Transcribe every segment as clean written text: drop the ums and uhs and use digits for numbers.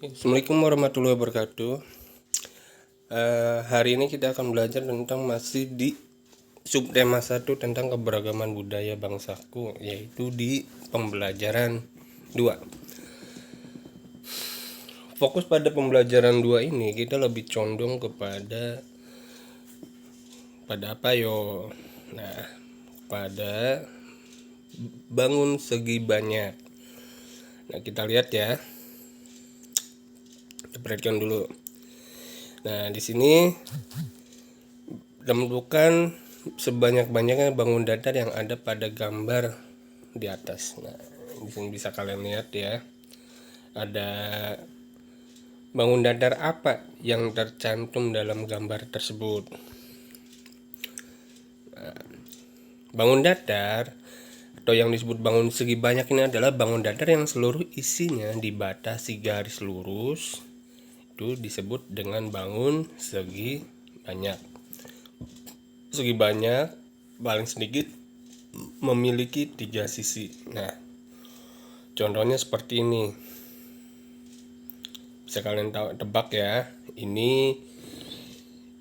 Assalamualaikum warahmatullahi wabarakatuh. Hari ini kita akan belajar tentang masih di subtema 1 tentang keberagaman budaya bangsaku, yaitu di pembelajaran 2. Fokus pada pembelajaran 2 ini kita lebih condong kepada apa yo? Nah, pada bangun segi banyak. Nah, kita lihat ya. Kita perhatikan dulu. Nah, di sini tentukan sebanyak-banyaknya bangun datar yang ada pada gambar di atas. Nah, di sini bisa kalian lihat ya. Ada bangun datar apa yang tercantum dalam gambar tersebut. Nah, bangun datar atau yang disebut bangun segi banyak ini adalah bangun datar yang seluruh isinya dibatasi garis lurus. Itu disebut dengan bangun segi banyak. Segi banyak paling sedikit memiliki 3 sisi. Nah, contohnya seperti ini. Bisa kalian tebak ya. Ini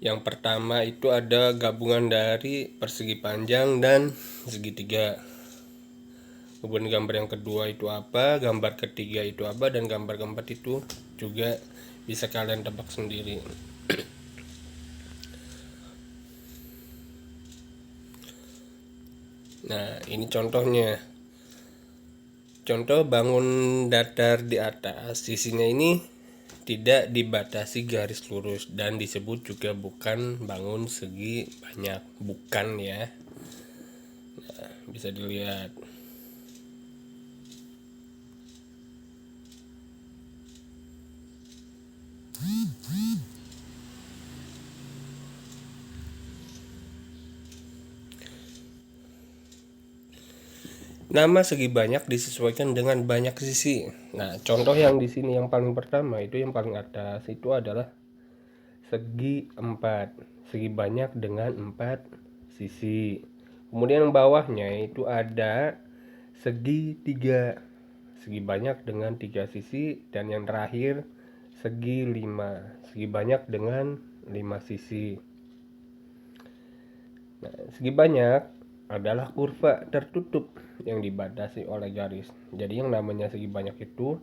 yang pertama itu ada gabungan dari persegi panjang dan segitiga. Kemudian gambar yang kedua itu apa, gambar ketiga itu apa, dan gambar keempat itu juga bisa kalian tebak sendiri. Nah, ini contohnya. Contoh bangun datar di atas, sisinya ini tidak dibatasi garis lurus dan disebut juga bukan bangun segi banyak, bukan ya. Nah, bisa dilihat. Nama segi banyak disesuaikan dengan banyak sisi. Nah, contoh yang di sini yang paling pertama itu yang paling atas itu adalah segi 4. Segi banyak dengan 4 sisi. Kemudian yang bawahnya itu ada segi 3. Segi banyak dengan 3 sisi, dan yang terakhir segi 5. Segi banyak dengan 5 sisi. Nah, segi banyak adalah kurva tertutup yang dibatasi oleh garis. Jadi yang namanya segi banyak itu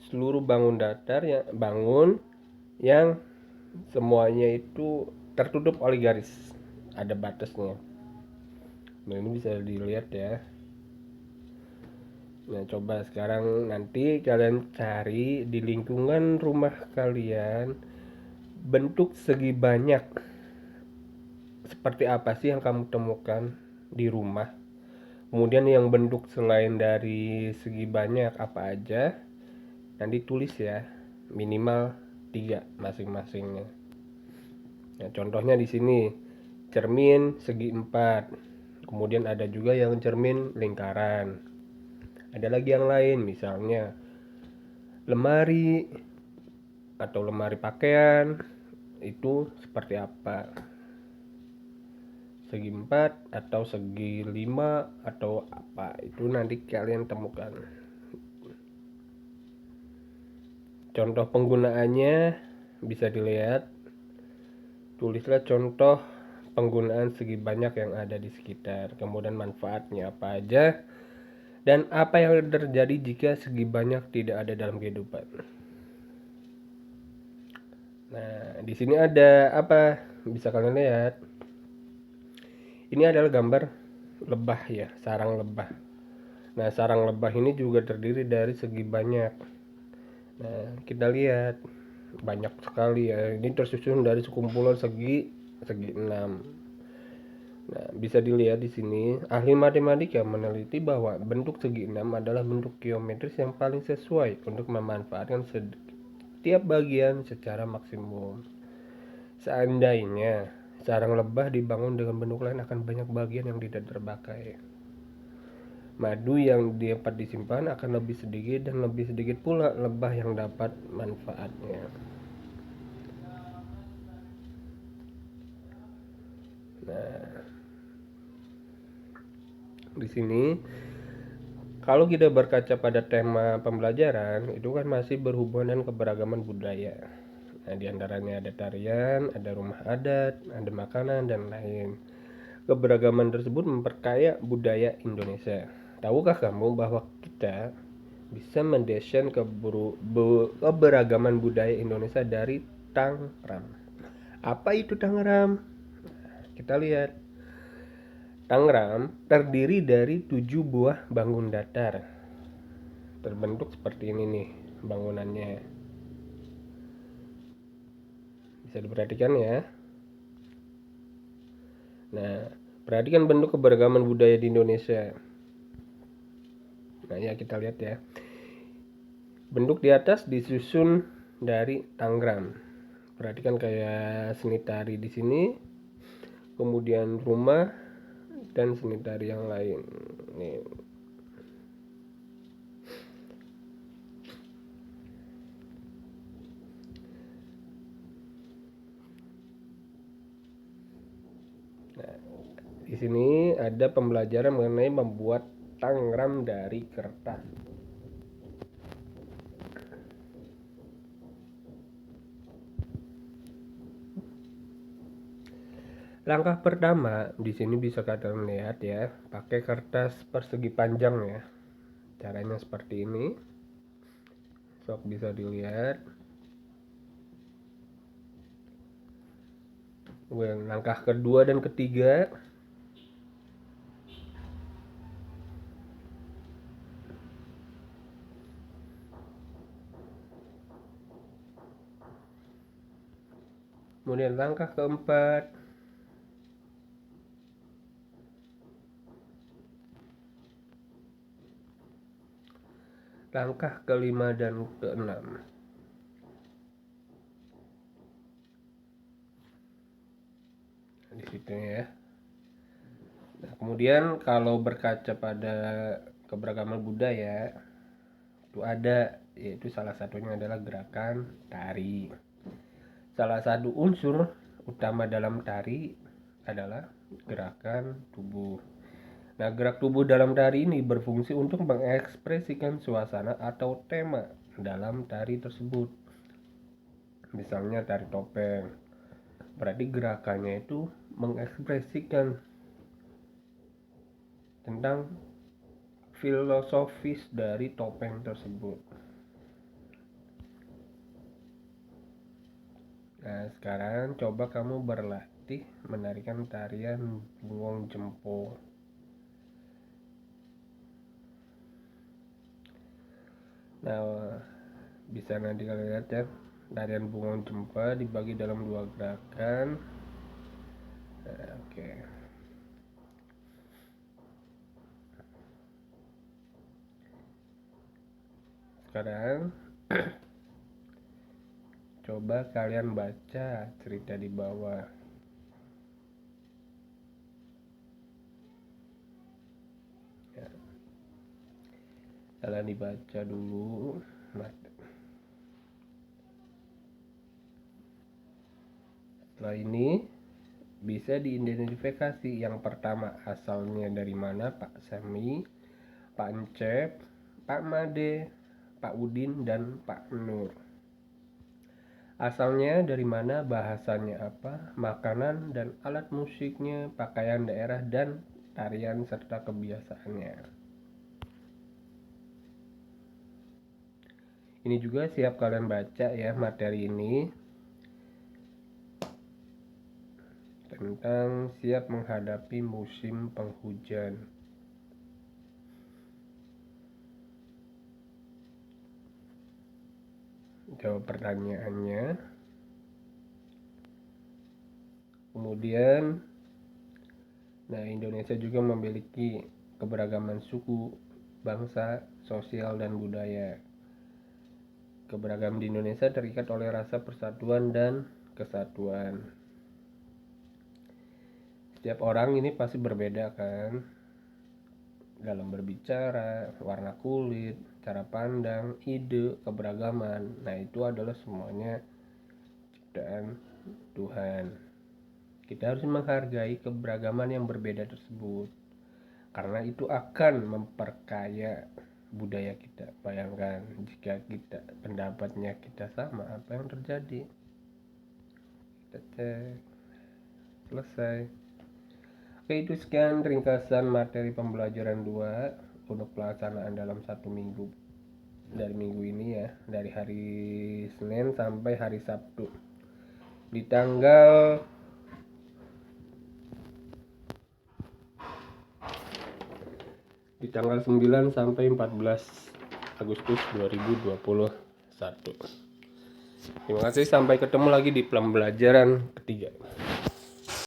seluruh bangun datar yang semuanya itu tertutup oleh garis, ada batasnya. Nah, ini bisa dilihat ya. Nah, coba sekarang nanti kalian cari di lingkungan rumah kalian bentuk segi banyak seperti apa sih yang kamu temukan di rumah. Kemudian yang bentuk selain dari segi banyak apa aja, nanti tulis ya, minimal 3 masing-masingnya. Nah, contohnya di sini cermin segi 4. Kemudian ada juga yang cermin lingkaran. Ada lagi yang lain, misalnya lemari atau lemari pakaian itu seperti apa, segi 4 atau segi 5 atau apa, itu nanti kalian temukan. Contoh penggunaannya bisa dilihat. Tulislah contoh penggunaan segi banyak yang ada di sekitar, kemudian manfaatnya apa aja, dan apa yang terjadi jika segi banyak tidak ada dalam kehidupan. Nah, di sini ada apa? Bisa kalian lihat. Ini adalah gambar lebah ya, sarang lebah. Nah, sarang lebah ini juga terdiri dari segi banyak. Nah, kita lihat banyak sekali ya. Ini tersusun dari sekumpulan segi 6. Nah, bisa dilihat di sini, ahli matematika meneliti bahwa bentuk segi 6 adalah bentuk geometris yang paling sesuai untuk memanfaatkan setiap bagian secara maksimum. Seandainya sarang lebah dibangun dengan bentuk lain, akan banyak bagian yang tidak terpakai. Madu yang dapat disimpan akan lebih sedikit, dan lebih sedikit pula lebah yang dapat manfaatnya. Nah, di sini Kalau kita berkaca pada tema pembelajaran, itu kan masih berhubungan dengan keberagaman budaya. Nah, diantaranya ada tarian, ada rumah adat, ada makanan, dan lain. Keberagaman tersebut memperkaya budaya Indonesia. Tahukah kamu bahwa kita bisa mendesain keberagaman budaya Indonesia dari Tangram? Apa itu Tangram? Kita lihat. Tangram terdiri dari 7 buah bangun datar. Terbentuk seperti ini nih bangunannya. Bisa diperhatikan ya. Nah, perhatikan bentuk keberagaman budaya di Indonesia. Nah, ya kita lihat ya. Bentuk di atas disusun dari Tangram. Perhatikan kayak seni tari di sini, kemudian rumah dan seni tari yang lain. Nih. Nah, di sini ada pembelajaran mengenai membuat Tangram dari kertas. Langkah pertama di sini bisa kalian lihat ya, pakai kertas persegi panjang ya. Caranya seperti ini. Sok bisa dilihat. Langkah kedua dan ketiga, kemudian langkah keempat, langkah kelima dan keenam. Di situ ya. Nah, kemudian kalau berkaca pada keberagaman budaya, itu ada, yaitu salah satunya adalah gerakan tari. Salah satu unsur utama dalam tari adalah gerakan tubuh. Nah, gerak tubuh dalam tari ini berfungsi untuk mengekspresikan suasana atau tema dalam tari tersebut. Misalnya tari topeng. Berarti gerakannya itu mengekspresikan tentang filosofis dari topeng tersebut. Nah, sekarang coba kamu berlatih menarikan tarian Bungong Jempo. Nah, bisa nanti kalian lihat ya, tarian Bungong Jempo dibagi dalam 2 gerakan. Nah, oke. Sekarang coba kalian baca cerita di bawah. Ya. Kalian dibaca dulu. Setelah ini bisa diidentifikasi yang pertama asalnya dari mana Pak Semi, Pak Encep, Pak Made, Pak Udin, dan Pak Nur. Asalnya dari mana, bahasanya apa, makanan dan alat musiknya, pakaian daerah dan tarian serta kebiasaannya. Ini juga siap kalian baca ya materi ini tentang siap menghadapi musim penghujan. Jawab pertanyaannya. Kemudian, nah, Indonesia juga memiliki keberagaman suku, bangsa, sosial, dan budaya. Keberagaman di Indonesia terikat oleh rasa persatuan dan kesatuan. Setiap orang ini pasti berbeda kan, dalam berbicara, warna kulit, cara pandang, ide, keberagaman. Nah, itu adalah semuanya ciptaan Tuhan. Kita harus menghargai keberagaman yang berbeda tersebut. karena itu akan memperkaya budaya kita. Bayangkan jika kita pendapatnya kita sama, apa yang terjadi? Kita cek, selesai. Oke, itu sekian ringkasan materi pembelajaran 2 untuk pelaksanaan dalam 1 minggu dari minggu ini ya, dari hari Senin sampai hari Sabtu di tanggal 9 sampai 14 Agustus 2021. Terima kasih, sampai ketemu lagi di pembelajaran ketiga.